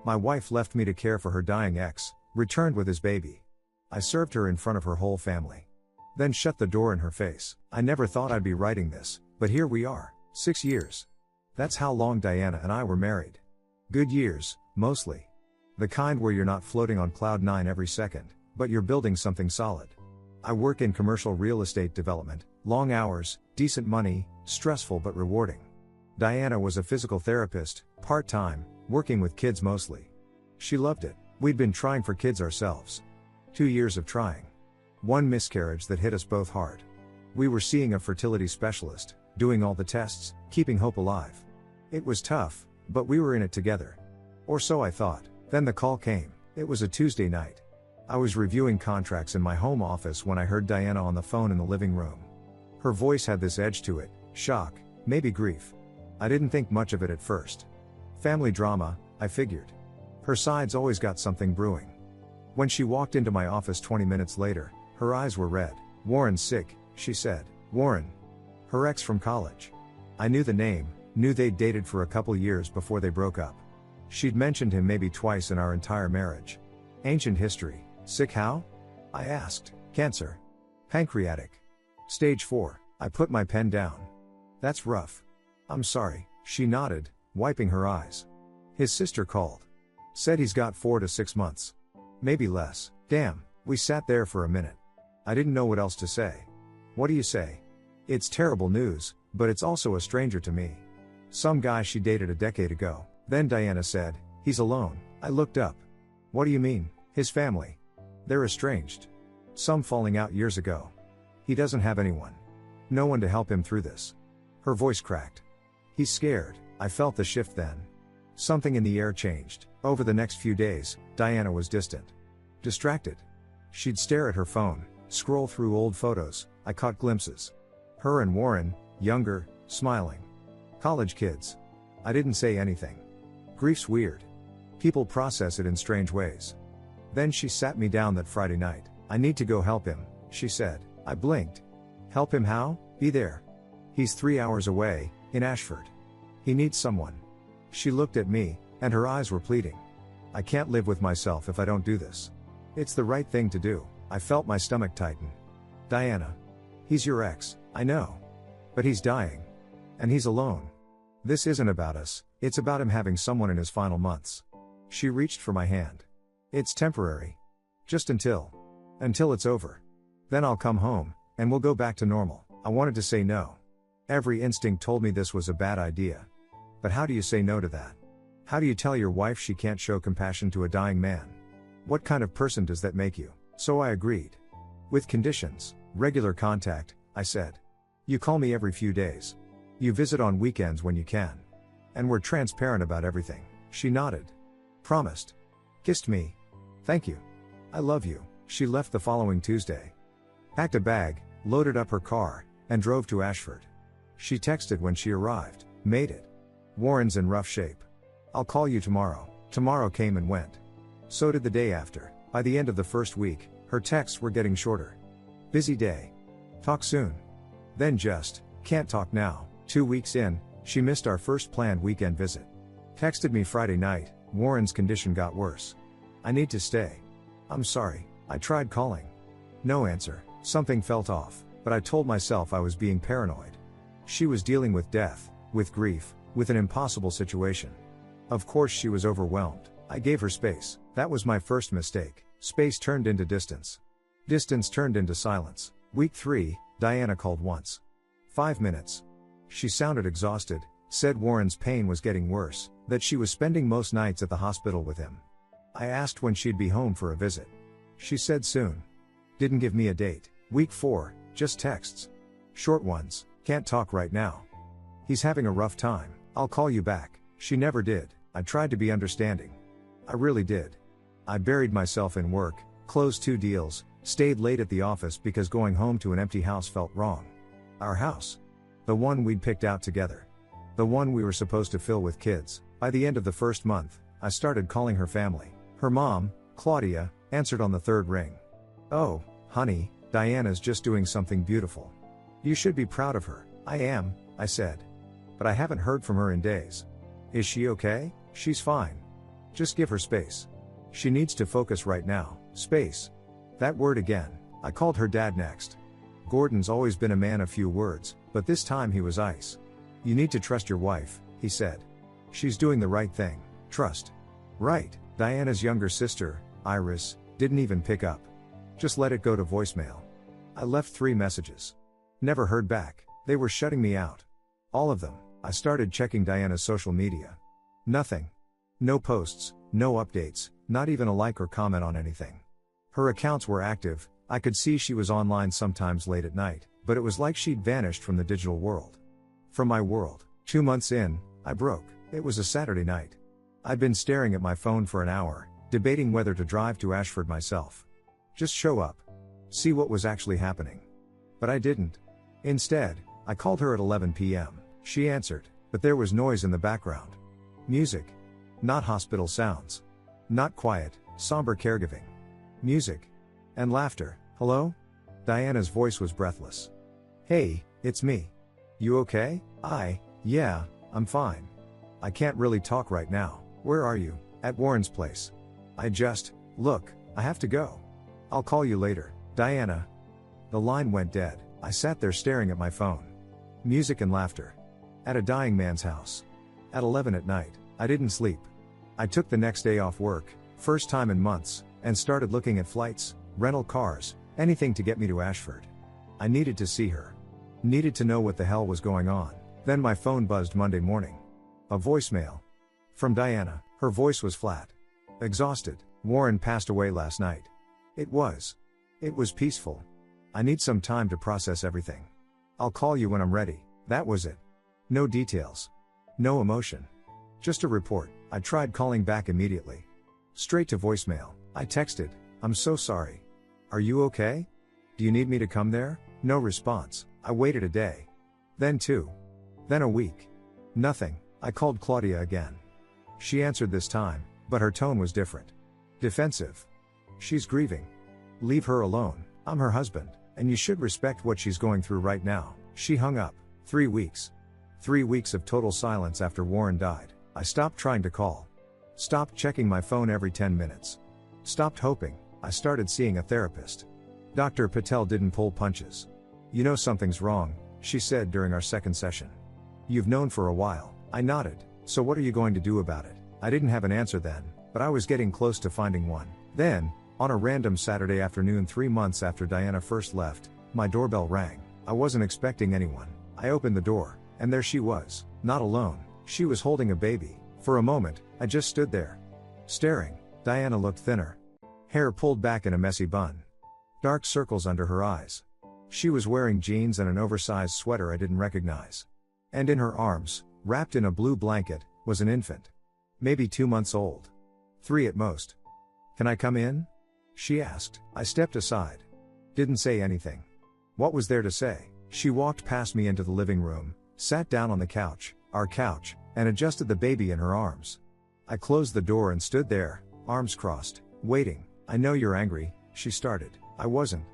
My wife left me to care for her dying ex, returned with his baby. I served her in front of her whole family. Then shut the door in her face. I never thought I'd be writing this, but here we are, 6 years. That's how long Diana and I were married. Good years, mostly. The kind where you're not floating on cloud 9 every second, but you're building something solid. I work in commercial real estate development, long hours, decent money, stressful but rewarding. Diana was a physical therapist, part-time, working with kids mostly. She loved it. We'd been trying for kids ourselves. 2 years of trying. One miscarriage that hit us both hard. We were seeing a fertility specialist, doing all the tests, keeping hope alive. It was tough, but we were in it together. Or so I thought. Then the call came. It was a Tuesday night. I was reviewing contracts in my home office when I heard Diana on the phone in the living room. Her voice had this edge to it, shock, maybe grief. I didn't think much of it at first. Family drama, I figured. Her side's always got something brewing. When she walked into my office 20 minutes later, her eyes were red. "Warren's sick," she said. "Warren." Her ex from college. I knew the name, knew they'd dated for a couple years before they broke up. She'd mentioned him maybe twice in our entire marriage. Ancient history. Sick how? I asked. "Cancer. Pancreatic. Stage 4. I put my pen down. "That's rough." "I'm sorry," she nodded, wiping her eyes. "His sister called. Said he's got 4 to 6 months. Maybe less." Damn, we sat there for a minute. I didn't know what else to say. What do you say? It's terrible news, but it's also a stranger to me. Some guy she dated a decade ago. Then Diana said, "He's alone." I looked up. "What do you mean?" "His family. They're estranged. Some falling out years ago. He doesn't have anyone. No one to help him through this." Her voice cracked. "He's scared." I felt the shift then. Something in the air changed. Over the next few days, Diana was distant. Distracted. She'd stare at her phone, scroll through old photos. I caught glimpses. Her and Warren, younger, smiling. College kids. I didn't say anything. Grief's weird. People process it in strange ways. Then she sat me down that Friday night. "I need to go help him," she said. I blinked. "Help him how?" "Be there. He's 3 hours away, in Ashford. He needs someone." She looked at me, and her eyes were pleading. "I can't live with myself if I don't do this. It's the right thing to do." I felt my stomach tighten. "Diana. He's your ex, I know. But he's dying. And he's alone. This isn't about us, it's about him having someone in his final months." She reached for my hand. "It's temporary. Just until it's over. Then I'll come home, and we'll go back to normal." I wanted to say no. Every instinct told me this was a bad idea. But how do you say no to that? How do you tell your wife she can't show compassion to a dying man? What kind of person does that make you? So I agreed. "With conditions. Regular contact," I said. "You call me every few days. You visit on weekends when you can. And we're transparent about everything." She nodded. "Promised." Kissed me. "Thank you. I love you." She left the following Tuesday. Packed a bag, loaded up her car, and drove to Ashford. She texted when she arrived. "Made it. Warren's in rough shape. I'll call you tomorrow." Tomorrow came and went. So did the day after. By the end of the first week, her texts were getting shorter. "Busy day. Talk soon." Then just, "Can't talk now." 2 weeks in, she missed our first planned weekend visit. Texted me Friday night, "Warren's condition got worse. I need to stay." "I'm sorry." I tried calling. No answer. Something felt off, but I told myself I was being paranoid. She was dealing with death, with grief, with an impossible situation. Of course she was overwhelmed. I gave her space. That was my first mistake. Space turned into distance. Distance turned into silence. Week 3, Diana called once. 5 minutes. She sounded exhausted, said Warren's pain was getting worse, that she was spending most nights at the hospital with him. I asked when she'd be home for a visit. She said soon. Didn't give me a date. Week 4, just texts. Short ones. "Can't talk right now. He's having a rough time. I'll call you back." She never did. I tried to be understanding. I really did. I buried myself in work, closed 2 deals, stayed late at the office because going home to an empty house felt wrong. Our house. The one we'd picked out together. The one we were supposed to fill with kids. By the end of the first month, I started calling her family. Her mom, Claudia, answered on the 3rd ring. "Oh, honey, Diana's just doing something beautiful. You should be proud of her." "I am," I said. "But I haven't heard from her in days." "Is she okay?" "She's fine. Just give her space. She needs to focus right now. Space. That word again. I called her dad next. Gordon's always been a man of few words, but this time he was ice. You need to trust your wife, he said. She's doing the right thing. Trust. Right. Diana's younger sister, Iris, didn't even pick up. Just let it go to voicemail. I left 3 messages. Never heard back. They were shutting me out. All of them. I started checking Diana's social media. Nothing. No posts, no updates, not even a like or comment on anything. Her accounts were active, I could see she was online sometimes late at night, but it was like she'd vanished from the digital world. From my world. 2 months in, I broke. It was a Saturday night. I'd been staring at my phone for an hour, debating whether to drive to Ashford myself. Just show up. See what was actually happening. But I didn't. Instead, I called her at 11 p.m. She answered, but there was noise in the background. Music. Not hospital sounds. Not quiet, somber caregiving. Music. And laughter. Hello? Diana's voice was breathless. Hey, it's me. You okay? Yeah, I'm fine. I can't really talk right now. Where are you? At Warren's place. Look, I have to go. I'll call you later. Diana. The line went dead. I sat there staring at my phone. Music and laughter. At a dying man's house. At 11 at night, I didn't sleep. I took the next day off work, first time in months, and started looking at flights, rental cars, anything to get me to Ashford. I needed to see her. Needed to know what the hell was going on. Then my phone buzzed Monday morning. A voicemail. From Diana. Her voice was flat. Exhausted. Warren passed away last night. It was peaceful. I need some time to process everything. I'll call you when I'm ready. That was it. No details. No emotion. Just a report. I tried calling back immediately. Straight to voicemail. I texted, I'm so sorry. Are you okay? Do you need me to come there? No response. I waited a day. Then 2. Then a week. Nothing. I called Claudia again. She answered this time, but her tone was different. Defensive. She's grieving. Leave her alone. I'm her husband, and you should respect what she's going through right now. She hung up. 3 weeks. 3 weeks of total silence after Warren died. I stopped trying to call. Stopped checking my phone every 10 minutes. Stopped hoping. I started seeing a therapist. Dr. Patel didn't pull punches. You know something's wrong, she said during our second session. You've known for a while. I nodded. So what are you going to do about it? I didn't have an answer then, but I was getting close to finding one. Then, on a random Saturday afternoon 3 months after Diana first left, my doorbell rang. I wasn't expecting anyone. I opened the door, and there she was. Not alone. She was holding a baby. For a moment, I just stood there. Staring. Diana looked thinner. Hair pulled back in a messy bun. Dark circles under her eyes. She was wearing jeans and an oversized sweater I didn't recognize. And in her arms, wrapped in a blue blanket, was an infant. Maybe 2 months old. 3 at most. Can I come in? She asked. I stepped aside. Didn't say anything. What was there to say? She walked past me into the living room, sat down on the couch, our couch, and adjusted the baby in her arms. I closed the door and stood there, arms crossed, waiting. I know you're angry, she started. I wasn't.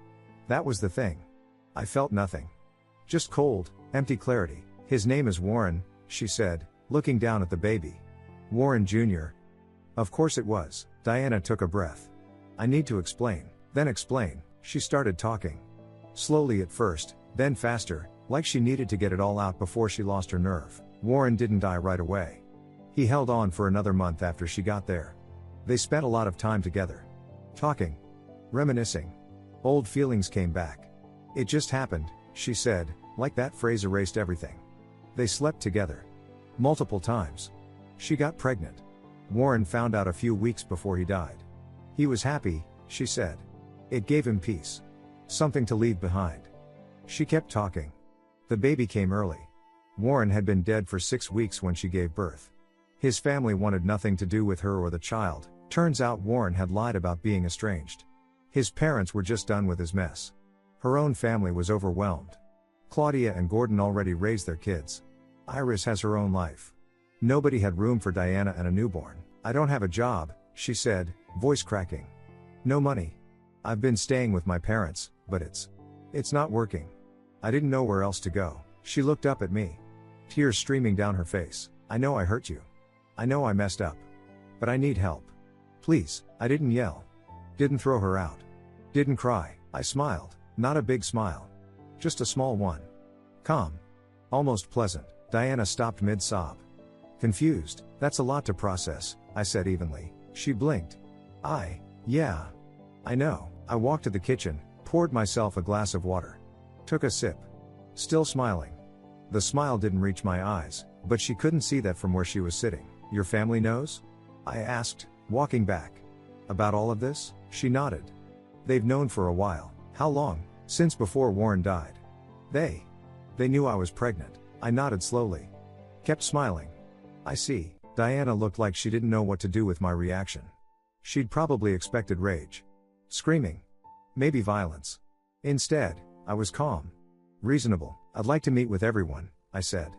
That was the thing. I felt nothing. Just cold, empty clarity. His name is Warren, she said, looking down at the baby. Warren Jr. Of course it was. Diana took a breath. I need to explain. Then explain. She started talking. Slowly at first, then faster, like she needed to get it all out before she lost her nerve. Warren didn't die right away. He held on for another month after she got there. They spent a lot of time together. Talking. Reminiscing. Old feelings came back. It just happened, she said, like that phrase erased everything. They slept together. Multiple times. She got pregnant. Warren found out a few weeks before he died. He was happy, she said. It gave him peace. Something to leave behind. She kept talking. The baby came early. Warren had been dead for 6 weeks when she gave birth. His family wanted nothing to do with her or the child. Turns out Warren had lied about being estranged. His parents were just done with his mess. Her own family was overwhelmed. Claudia and Gordon already raised their kids. Iris has her own life. Nobody had room for Diana and a newborn. I don't have a job, she said, voice cracking. No money. I've been staying with my parents, but it's not working. I didn't know where else to go. She looked up at me. Tears streaming down her face. I know I hurt you. I know I messed up. But I need help. Please. I didn't yell. Didn't throw her out. Didn't cry. I smiled. Not a big smile. Just a small one. Calm. Almost pleasant. Diana stopped mid-sob. Confused. That's a lot to process, I said evenly. She blinked. Yeah. I know. I walked to the kitchen, poured myself a glass of water. Took a sip. Still smiling. The smile didn't reach my eyes, but she couldn't see that from where she was sitting. Your family knows? I asked, walking back. About all of this? She nodded. They've known for a while. How long? Since before Warren died. They knew I was pregnant. I nodded slowly. Kept smiling. I see. Diana looked like she didn't know what to do with my reaction. She'd probably expected rage. Screaming. Maybe violence. Instead, I was calm. Reasonable. I'd like to meet with everyone, I said.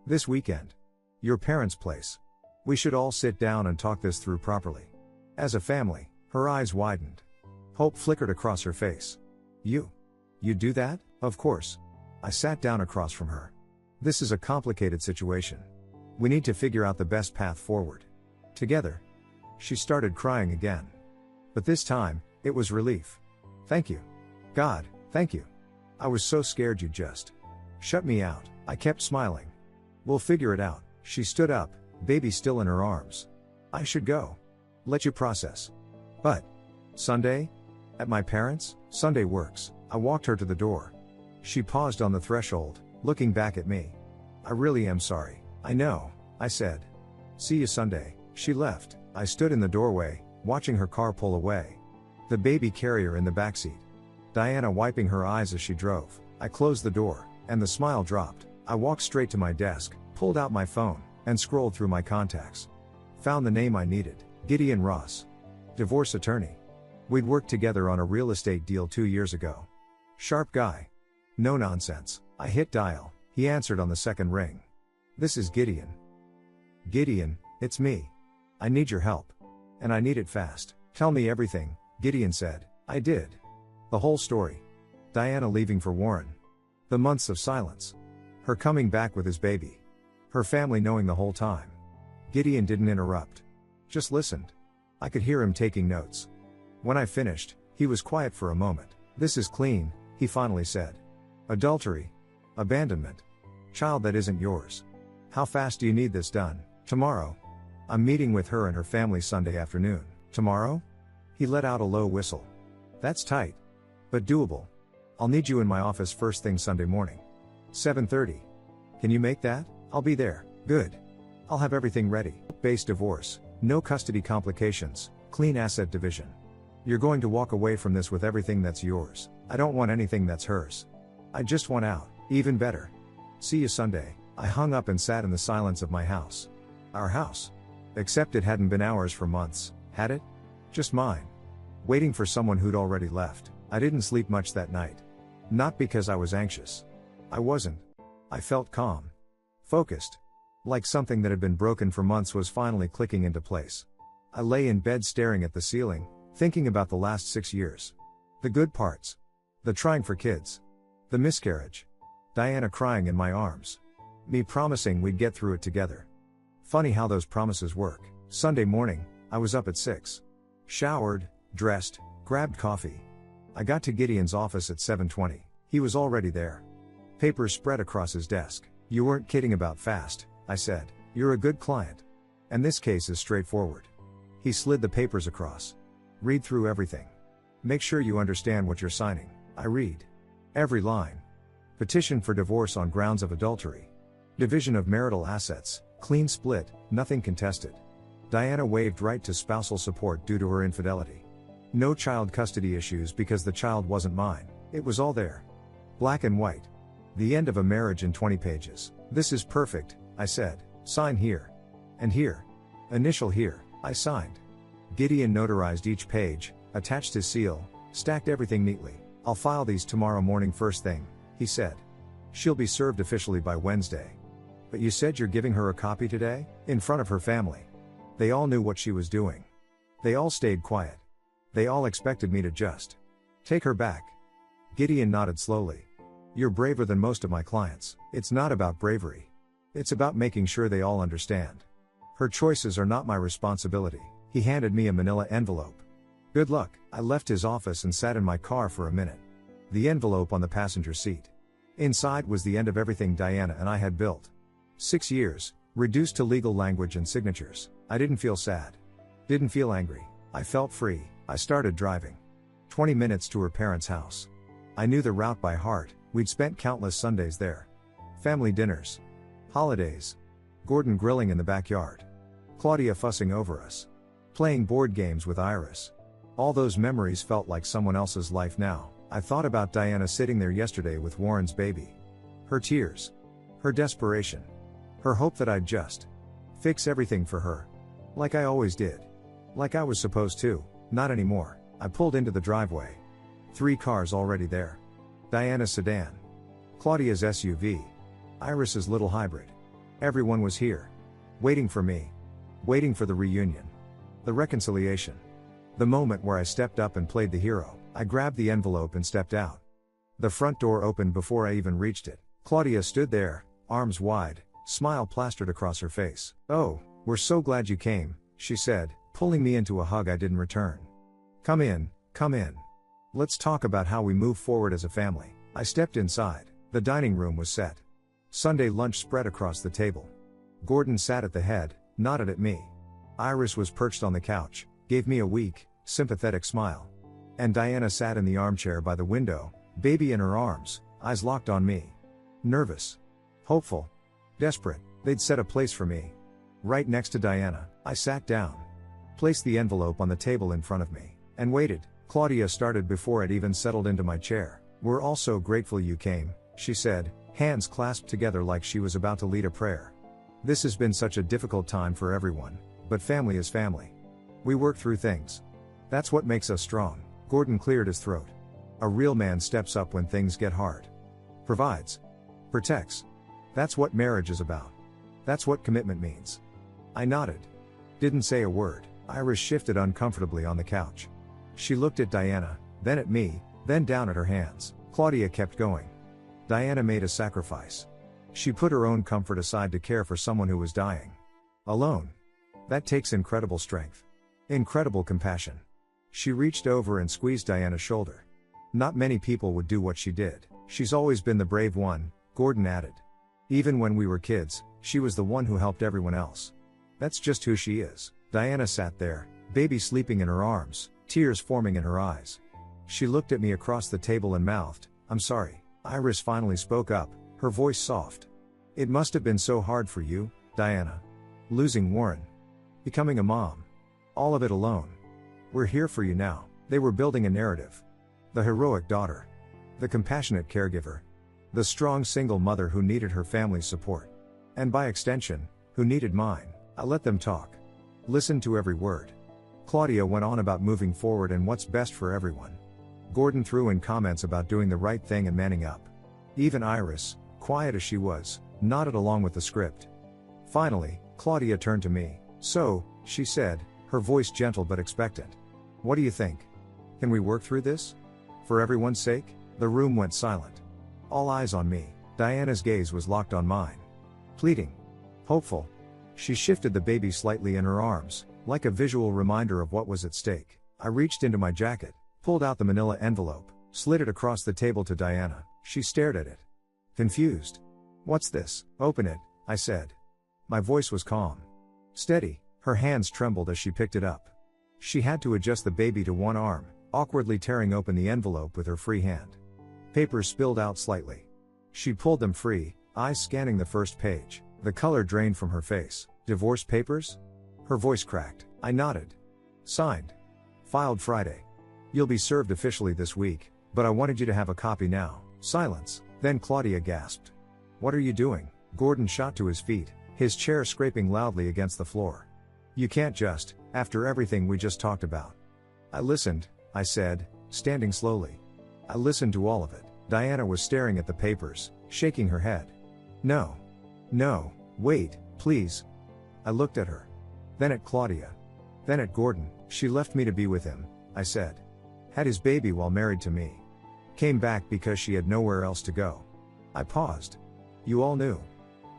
This weekend. Your parents' place. We should all sit down and talk this through properly. As a family. Her eyes widened. Hope flickered across her face. You'd do that? Of course. I sat down across from her. This is a complicated situation. We need to figure out the best path forward. Together. She started crying again. But this time, it was relief. Thank you. God, thank you. I was so scared you'd just shut me out. I kept smiling. We'll figure it out. She stood up, baby still in her arms. I should go. Let you process. But Sunday? At my parents'? Sunday works. I walked her to the door. She paused on the threshold, looking back at me. I really am sorry. I know, I said. See you Sunday. She left. I stood in the doorway, watching her car pull away. The baby carrier in the backseat. Diana wiping her eyes as she drove. I closed the door, and the smile dropped. I walked straight to my desk, pulled out my phone, and scrolled through my contacts. Found the name I needed. Gideon Ross. Divorce attorney. We'd worked together on a real estate deal 2 years ago. Sharp guy. No nonsense. I hit dial. He answered on the second ring. This is Gideon. Gideon, it's me. I need your help. And I need it fast. Tell me everything, Gideon said. I did. The whole story. Diana leaving for Warren. The months of silence. Her coming back with his baby. Her family knowing the whole time. Gideon didn't interrupt. Just listened. I could hear him taking notes. When I finished, he was quiet for a moment. This is clean, he finally said. Adultery. Abandonment. Child that isn't yours. How fast do you need this done? Tomorrow. I'm meeting with her and her family Sunday afternoon. Tomorrow? He let out a low whistle. That's tight. But doable. I'll need you in my office first thing Sunday morning. 7:30. Can you make that? I'll be there. Good. I'll have everything ready. Base divorce. No custody complications. Clean asset division. You're going to walk away from this with everything that's yours. I don't want anything that's hers. I just want out. Even better. See you Sunday. I hung up and sat in the silence of my house. Our house. Except it hadn't been ours for months, had it? Just mine. Waiting for someone who'd already left. I didn't sleep much that night. Not because I was anxious. I wasn't. I felt calm. Focused. Like something that had been broken for months was finally clicking into place. I lay in bed staring at the ceiling, thinking about the last 6 years. The good parts. The trying for kids. The miscarriage. Diana crying in my arms. Me promising we'd get through it together. Funny how those promises work. Sunday morning, I was up at 6. Showered, dressed, grabbed coffee. I got to Gideon's office at 7:20. He was already there. Papers spread across his desk. You weren't kidding about fast, I said. You're a good client. And this case is straightforward. He slid the papers across. Read through everything. Make sure you understand what you're signing. I read. Every line. Petition for divorce on grounds of adultery. Division of marital assets, clean split, nothing contested. Diana waived right to spousal support due to her infidelity. No child custody issues because the child wasn't mine. It was all there. Black and white. The end of a marriage in 20 pages. This is perfect, I said. Sign here. And here. Initial here. I signed. Gideon notarized each page, attached his seal, stacked everything neatly. I'll file these tomorrow morning first thing, he said. She'll be served officially by Wednesday. But you said you're giving her a copy today? In front of her family. They all knew what she was doing. They all stayed quiet. They all expected me to just take her back. Gideon nodded slowly. You're braver than most of my clients. It's not about bravery. It's about making sure they all understand. Her choices are not my responsibility. He handed me a manila envelope. Good luck. I left his office and sat in my car for a minute. The envelope on the passenger seat. Inside was the end of everything Diana and I had built. 6 years, reduced to legal language and signatures. I didn't feel sad. Didn't feel angry. I felt free. I started driving. 20 minutes to her parents' house. I knew the route by heart. We'd spent countless Sundays there. Family dinners. Holidays. Gordon grilling in the backyard. Claudia fussing over us. Playing board games with Iris. All those memories felt like someone else's life now. I thought about Diana sitting there yesterday with Warren's baby. Her tears. Her desperation. Her hope that I'd just fix everything for her. Like I always did. Like I was supposed to. Not anymore. I pulled into the driveway. 3 cars already there. Diana's sedan. Claudia's SUV. Iris's little hybrid. Everyone was here. Waiting for me. Waiting for the reunion. The reconciliation. The moment where I stepped up and played the hero. I grabbed the envelope and stepped out. The front door opened before I even reached it. Claudia stood there, arms wide, smile plastered across her face. "Oh, we're so glad you came," she said, pulling me into a hug I didn't return. Come in. Let's talk about how we move forward as a family." I stepped inside. The dining room was set. Sunday lunch spread across the table. Gordon sat at the head, nodded at me. Iris was perched on the couch, gave me a weak, sympathetic smile. And Diana sat in the armchair by the window, baby in her arms, eyes locked on me. Nervous. Hopeful. Desperate. They'd set a place for me. Right next to Diana. I sat down. Placed the envelope on the table in front of me. And waited. Claudia started before I'd even settled into my chair. "We're all so grateful you came," she said, hands clasped together like she was about to lead a prayer. "This has been such a difficult time for everyone, but family is family. We work through things. That's what makes us strong." Gordon cleared his throat. "A real man steps up when things get hard. Provides. Protects. That's what marriage is about. That's what commitment means." I nodded. Didn't say a word. Iris shifted uncomfortably on the couch. She looked at Diana, then at me, then down at her hands. Claudia kept going. Diana made a sacrifice. She put her own comfort aside to care for someone who was dying. Alone. That takes incredible strength. Incredible compassion. She reached over and squeezed Diana's shoulder. "Not many people would do what she did. She's always been the brave one," Gordon added. "Even when we were kids, she was the one who helped everyone else. That's just who she is." Diana sat there, baby sleeping in her arms, tears forming in her eyes. She looked at me across the table and mouthed, "I'm sorry." Iris finally spoke up, her voice soft. "It must have been so hard for you, Diana. Losing Warren. Becoming a mom. All of it alone. We're here for you now." They were building a narrative. The heroic daughter. The compassionate caregiver. The strong single mother who needed her family's support. And by extension, who needed mine. I let them talk. Listened to every word. Claudia went on about moving forward and what's best for everyone. Gordon threw in comments about doing the right thing and manning up. Even Iris, quiet as she was, nodded along with the script. Finally, Claudia turned to me. "So," she said, her voice gentle but expectant. "What do you think? Can we work through this? For everyone's sake?" The room went silent. All eyes on me. Diana's gaze was locked on mine. Pleading. Hopeful. She shifted the baby slightly in her arms, like a visual reminder of what was at stake. I reached into my jacket, pulled out the manila envelope, slid it across the table to Diana. She stared at it. Confused. "What's this?" "Open it," I said. My voice was calm. Steady. Her hands trembled as she picked it up. She had to adjust the baby to one arm, awkwardly tearing open the envelope with her free hand. Papers spilled out slightly. She pulled them free, eyes scanning the first page. The color drained from her face. "Divorce papers?" Her voice cracked. I nodded. "Signed. Filed Friday. You'll be served officially this week, but I wanted you to have a copy now." Silence. Then Claudia gasped. "What are you doing?" Gordon shot to his feet, his chair scraping loudly against the floor. "You can't just, after everything we just talked about." "I listened," I said, standing slowly. "I listened to all of it." Diana was staring at the papers, shaking her head. No, wait, please." I looked at her. Then at Claudia. Then at Gordon. "She left me to be with him," I said. "Had his baby while married to me. Came back because she had nowhere else to go." I paused. "You all knew.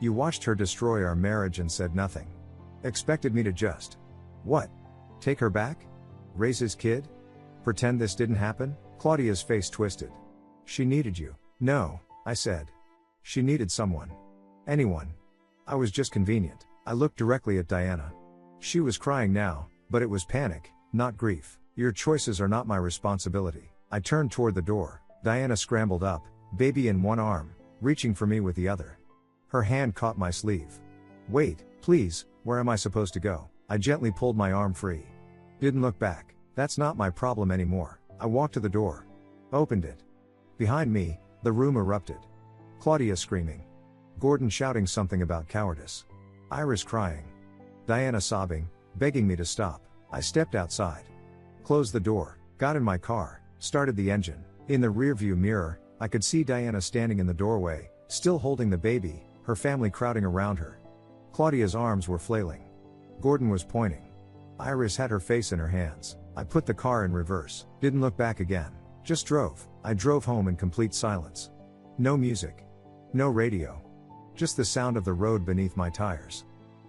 You watched her destroy our marriage and said nothing. Expected me to just. What? Take her back? Raise his kid? Pretend this didn't happen? Claudia's face twisted. She needed you. No, I said. She needed someone. Anyone. I was just convenient. I looked directly at Diana. She was crying now, but it was panic, not grief. Your choices are not my responsibility. I turned toward the door. Diana scrambled up, baby in one arm, reaching for me with the other. Her hand caught my sleeve. Wait, please, where am I supposed to go? I gently pulled my arm free. Didn't look back. That's not my problem anymore. I walked to the door. Opened it. Behind me, the room erupted. Claudia screaming. Gordon shouting something about cowardice. Iris crying. Diana sobbing, begging me to stop. I stepped outside. Closed the door, got in my car, started the engine. In the rearview mirror, I could see Diana standing in the doorway, still holding the baby, her family crowding around her. Claudia's arms were flailing. Gordon was pointing. Iris had her face in her hands. I put the car in reverse, didn't look back again. Just drove. I drove home in complete silence. No music. No radio. Just the sound of the road beneath my tires.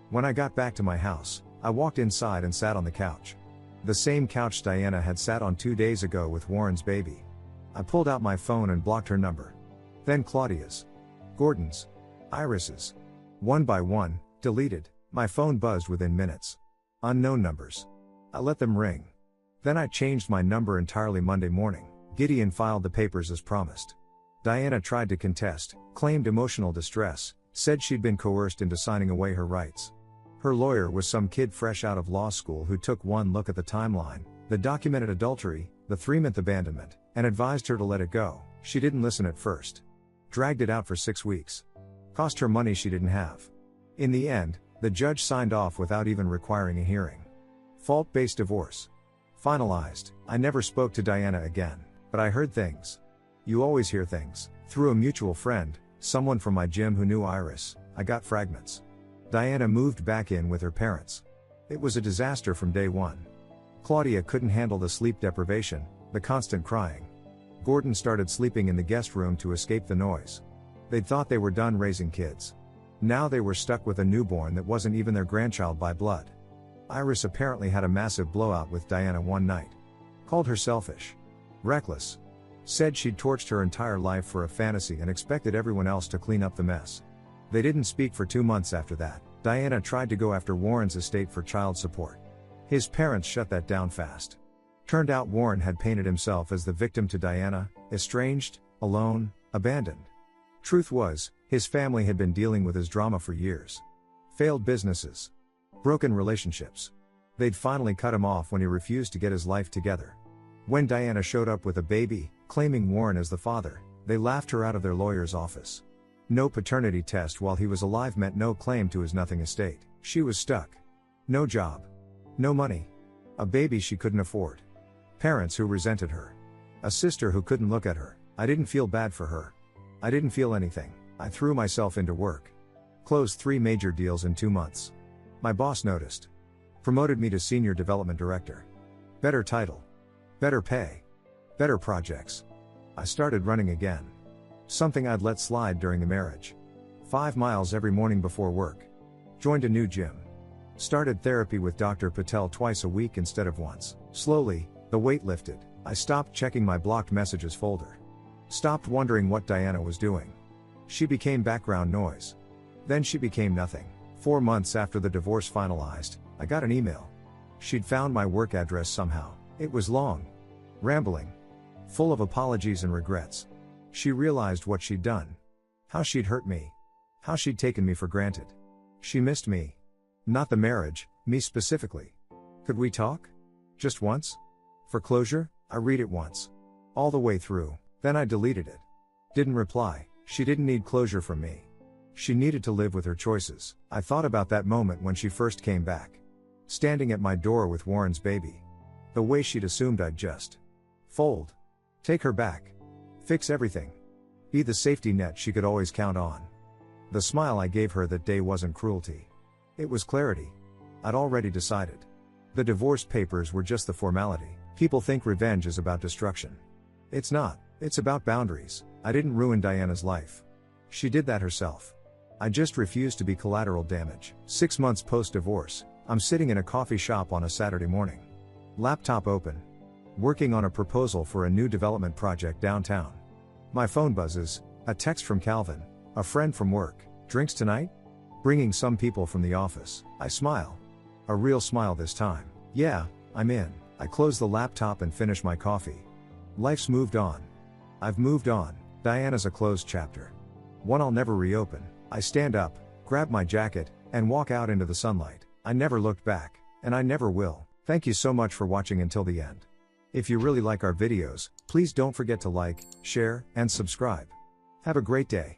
When I got back to my house, I walked inside and sat on the couch. The same couch Diana had sat on 2 days ago with Warren's baby. I pulled out my phone and blocked her number. Then Claudia's. Gordon's. Iris's. One by one, deleted. My phone buzzed within minutes. Unknown numbers. I let them ring. Then I changed my number entirely Monday morning. Gideon filed the papers as promised. Diana tried to contest, claimed emotional distress, said she'd been coerced into signing away her rights. Her lawyer was some kid fresh out of law school who took one look at the timeline, the documented adultery, the 3-month abandonment, and advised her to let it go. She didn't listen at first. Dragged it out for 6 weeks. Cost her money she didn't have. In the end, the judge signed off without even requiring a hearing. Fault-based divorce. Finalized. I never spoke to Diana again, but I heard things. You always hear things. Through a mutual friend, someone from my gym who knew Iris, I got fragments. Diana moved back in with her parents. It was a disaster from day one. Claudia couldn't handle the sleep deprivation, the constant crying. Gordon started sleeping in the guest room to escape the noise. They'd thought they were done raising kids. Now they were stuck with a newborn that wasn't even their grandchild by blood. Iris apparently had a massive blowout with Diana one night. Called her selfish. Reckless. Said she'd torched her entire life for a fantasy and expected everyone else to clean up the mess. They didn't speak for 2 months after that. Diana tried to go after Warren's estate for child support. His parents shut that down fast. Turned out Warren had painted himself as the victim to Diana, estranged, alone, abandoned. Truth was, his family had been dealing with his drama for years. Failed businesses. Broken relationships. They'd finally cut him off when he refused to get his life together. When Diana showed up with a baby, claiming Warren as the father, they laughed her out of their lawyer's office. No paternity test while he was alive meant no claim to his nothing estate. She was stuck. No job. No money. A baby she couldn't afford. Parents who resented her. A sister who couldn't look at her. I didn't feel bad for her. I didn't feel anything. I threw myself into work. Closed 3 major deals in 2 months. My boss noticed. Promoted me to Senior Development Director. Better title. Better pay. Better projects. I started running again. Something I'd let slide during the marriage. 5 miles every morning before work. Joined a new gym. Started therapy with Dr. Patel twice a week instead of once. Slowly, the weight lifted. I stopped checking my blocked messages folder. Stopped wondering what Diana was doing. She became background noise. Then she became nothing. 4 months after the divorce finalized, I got an email. She'd found my work address somehow. It was long. Rambling. Full of apologies and regrets. She realized what she'd done. How she'd hurt me. How she'd taken me for granted. She missed me. Not the marriage, me specifically. Could we talk? Just once? For closure? I read it once. All the way through. Then I deleted it. Didn't reply. She didn't need closure from me. She needed to live with her choices. I thought about that moment when she first came back. Standing at my door with Warren's baby. The way she'd assumed I'd just fold. Take her back. Fix everything. Be the safety net she could always count on. The smile I gave her that day wasn't cruelty. It was clarity. I'd already decided. The divorce papers were just the formality. People think revenge is about destruction. It's not. It's about boundaries. I didn't ruin Diana's life. She did that herself. I just refuse to be collateral damage. 6 months post-divorce, I'm sitting in a coffee shop on a Saturday morning. Laptop open. Working on a proposal for a new development project downtown. My phone buzzes, a text from Calvin, a friend from work. Drinks tonight? Bringing some people from the office. I smile. A real smile this time. Yeah, I'm in. I close the laptop and finish my coffee. Life's moved on. I've moved on. Diana's a closed chapter. One I'll never reopen. I stand up, grab my jacket, and walk out into the sunlight. I never looked back, and I never will. Thank you so much for watching until the end. If you really like our videos, please don't forget to like, share, and subscribe. Have a great day.